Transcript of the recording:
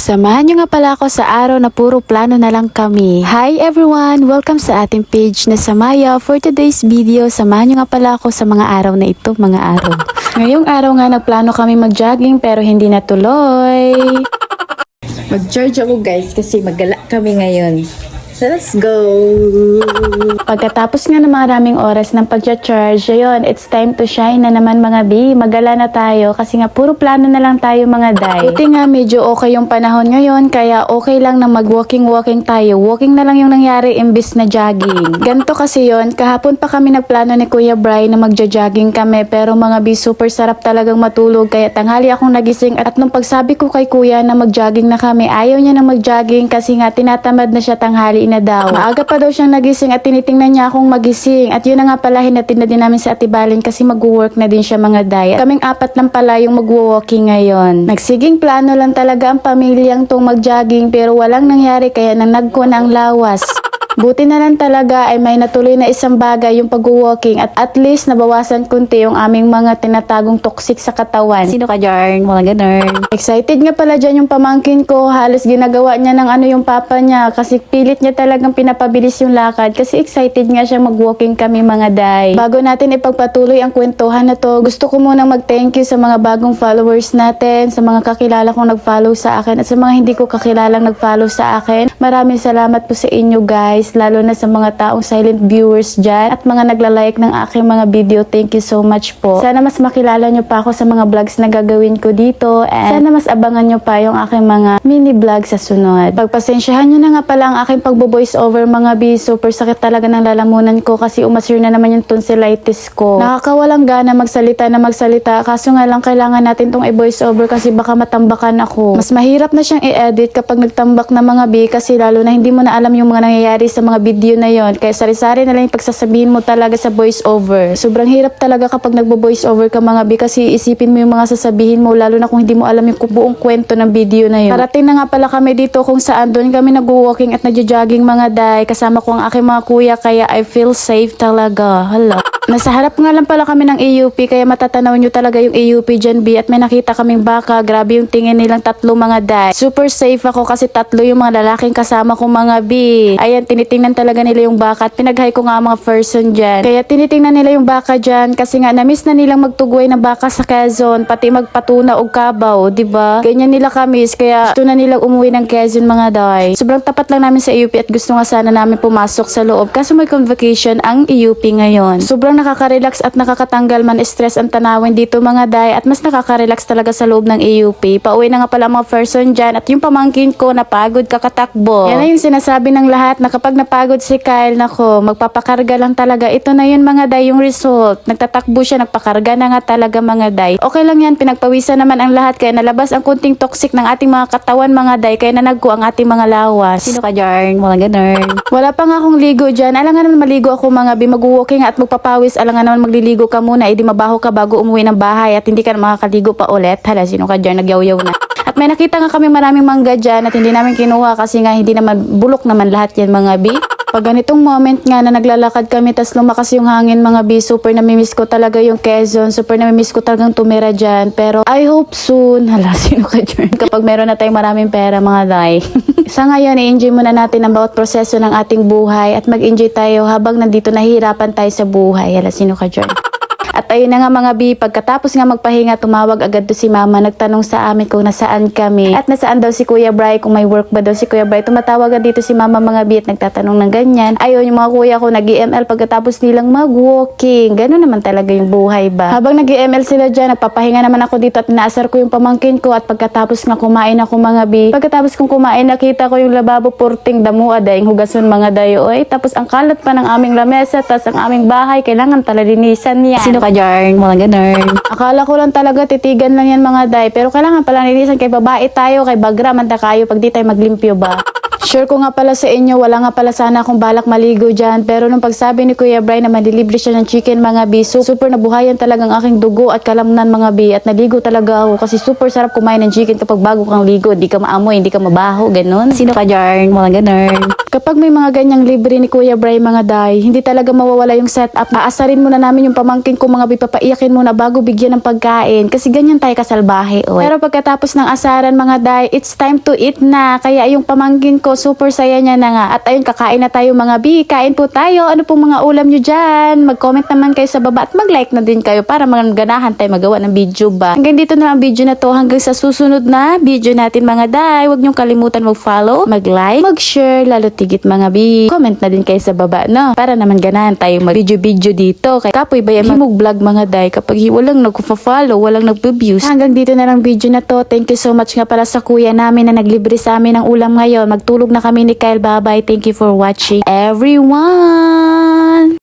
Samahan nyo nga pala ako sa araw na puro plano na lang kami. Hi everyone! Welcome sa ating page na Samaya. For today's video, samahan nyo nga pala ako sa mga araw na ito, mga araw. Ngayong araw nga nagplano kami mag-jogging pero hindi natuloy. Mag-charge ako guys kasi maggala kami ngayon. Let's go! Pagkatapos nga ng maraming oras ng pag-charge, ayun, it's time to shine na naman mga B. Magala na tayo kasi nga puro plano na lang tayo mga day. Buti nga medyo okay yung panahon ngayon kaya okay lang na mag-walking tayo. Walking na lang yung nangyari imbis na jogging. Ganto kasi yon, kahapon pa kami nagplano ni Kuya Bry na magja-jogging kami pero mga B, super sarap talagang matulog kaya tanghali akong nagising at nung pagsabi ko kay Kuya na mag-jogging na kami, ayaw niya na mag-jogging kasi nga tinatamad na siya tanghali na daw. Maaga pa daw siyang nagising at tinitingnan niya akong magising. At yun na nga pala, hinatid na din namin sa Ate Balin kasi mag-work na din siya mga day. Kaming apat lang pala yung mag-walking ngayon. Nagsiging plano lang talaga ang pamilyang tong mag-jogging pero walang nangyari kaya nanagko na ang lawas. Buti na lang talaga ay may natuloy na isang bagay yung pag-walking at least nabawasan kunti yung aming mga tinatagong toxic sa katawan. Sino ka dyan? Mga ganun. Excited nga pala dyan yung pamangkin ko. Halos ginagawa niya ng ano yung papa niya kasi pilit niya talagang pinapabilis yung lakad kasi excited nga siya mag-walking kami mga day. Bago natin ipagpatuloy ang kwentuhan na to, gusto ko munang mag-thank you sa mga bagong followers natin, sa mga kakilala kong nag-follow sa akin at sa mga hindi ko kakilalang nag-follow sa akin. Maraming salamat po sa inyo guys, lalo na sa mga taong silent viewers dyan at mga nagla-like ng aking mga video. Thank you so much po. Sana mas makilala nyo pa ako sa mga vlogs na gagawin ko dito and sana mas abangan nyo pa yung aking mga mini vlog sa sunod. Pagpasensyahan nyo na nga pala ang aking pagbo-voice over mga B. Super sakit talaga ng lalamunan ko kasi umasir na naman yung tonsillitis ko. Nakakawalang gana magsalita kaso nga lang kailangan natin tong i-voice over kasi baka matambakan ako. Mas mahirap na siyang i-edit kapag nagtambak na mga B kasi lalo na hindi mo na alam yung mga nangyayari sa mga video na yon. Kaya sari-sari na lang yung pagsasabihin mo talaga sa voice over. Sobrang hirap talaga kapag nagbo-voice over ka mga B kasi isipin mo yung mga sasabihin mo lalo na kung hindi mo alam yung buong kwento ng video na yun. Parating na nga pala kami dito kung saan doon kami nag-walking at nagja-jogging mga day. Kasama ko ang aking mga kuya kaya I feel safe talaga. Hala. Nasa harap nga lang pala kami ng AUP kaya matatanaw nyo talaga yung AUP dyan B at may nakita kaming baka. Grabe yung tingin nilang tatlo mga day. Super safe ako kasi tatlo yung mga lalaking kasama ko mga B. Ayan, tinitingnan talaga nila yung baka at pinaghay ko nga mga person dyan. Kaya tinitingnan nila yung baka dyan kasi nga na-miss na nilang magtugway ng baka sa Quezon pati magpatuna o Kabaw, diba? Ganyan nila kamiss kaya gusto na nilang umuwi ng Quezon mga day. Sobrang tapat lang namin sa AUP at gusto nga sana namin pumasok sa loob kaso may convocation ang AUP ngayon. Sobrang nakaka-relax at nakakatanggal man stress ang tanawin dito mga day at mas nakaka-relax talaga sa loob ng AUP. Pauwi na nga pala mga person dyan at yung pamangkin ko napagod kakatakbo. Yan na yung sinasabi ng lahat na kapag napagod si Kyle, nako, magpapakarga lang talaga. Ito na yun mga day yung result. Nagtatakbo siya, nagpakarga na nga talaga mga day. Okay lang yan, pinagpawisan naman ang lahat kaya nalabas ang kunting toxic ng ating mga katawan mga day kaya nanagko ang ating mga lawas. Sino ka dyan? Mga ganun. Wala pa nga akong ligo dyan. Alangan naman maligo ako mga B. Mag-walking at magpapawis. Alangan naman magliligo ka muna. Di mabaho ka bago umuwi ng bahay at hindi ka na makakaligo pa ulit. Hala, sino ka dyan? Nagyaw-yaw na. At may nakita nga kami maraming mangga dyan at hindi namin kinuha kasi nga hindi naman bulok naman lahat yan mga B. Pag ganitong moment nga na naglalakad kami tas lumakas yung hangin mga B, super namimiss ko talaga yung Quezon. Super namimiss ko talagang tumira dyan. Pero I hope soon. Hala, sino ka dyan? Kapag meron na tayong maraming pera mga day. Sa ngayon, i-enjoy muna natin ang bawat proseso ng ating buhay at mag-enjoy tayo habang nandito nahihirapan tayo sa buhay. Hala, sino ka dyan? At ayun na nga mga B, pagkatapos nga magpahinga, tumawag agad to si Mama. Nagtanong sa amin kung nasaan kami. At nasaan daw si Kuya Bry, kung may work ba daw si Kuya Bry. Tumatawag agad dito si Mama mga B at nagtatanong ng ganyan. Ayun, yung mga kuya ko nag-EML pagkatapos nilang mag-walking. Ganun naman talaga yung buhay ba. Habang nag-EML sila dyan, nagpapahinga naman ako dito at inaasar ko yung pamangkin ko. At pagkatapos nga kumain ako mga B. Pagkatapos kong kumain, nakita ko yung lababo purting damu adayang hugason mga dayo. Oy, tapos ang kalat pa ng aming lamesa, tapos ang aming bahay, kailangan talalinisan niya. Sino ka dyan? Mga ganun. Akala ko lang talaga titigan lang yan mga day. Pero kailangan pala nilinisan kay babae tayo, kay bagra man kayo pag di tayo maglimpyo ba. Sure ko nga pala sa inyo, wala nga pala sana akong balak maligo dyan. Pero nung pagsabi ni Kuya Bry na madilibre siya ng chicken mga B, super nabuhayan talagang aking dugo at kalamnan mga B. At naligo talaga ako kasi super sarap kumain ng chicken kapag bago kang ligo. Hindi ka maamoy, hindi ka mabaho, ganun. Sino ka dyan? Mga ganun. Kapag may mga ganyang libre ni Kuya Bray mga day, hindi talaga mawawala yung setup. Aasarin muna namin yung pamangkin ko mga papaiyakin muna bago bigyan ng pagkain. Kasi ganyan tayo kasalbahe. Oy. Pero pagkatapos ng asaran mga day, it's time to eat na. Kaya yung pamangkin ko, super saya niya na nga. At ayun, kakain na tayo mga bi. Kain po tayo. Ano pong mga ulam nyo dyan? Mag-comment naman kayo sa baba at mag-like na din kayo para maganahan tayo magawa ng video ba. Hanggang dito na ang video na to. Hanggang sa susunod na video natin mga day. Huwag nyong kalimutan mag-follow, mag-like, mag-share, lalo tigit mga bi. Comment na din kayo sa baba, no? Para naman ganahan tayo mag-video dito. Kaya kapoy ba yan mag-vlog mga day kapag walang nag-follow, walang nag-views. Hanggang dito na lang video na to. Thank you so much nga para sa kuya namin na naglibre sa amin ng ulam ngayon. Magtulog na kami ni Kyle. Bye-bye. Thank you for watching everyone.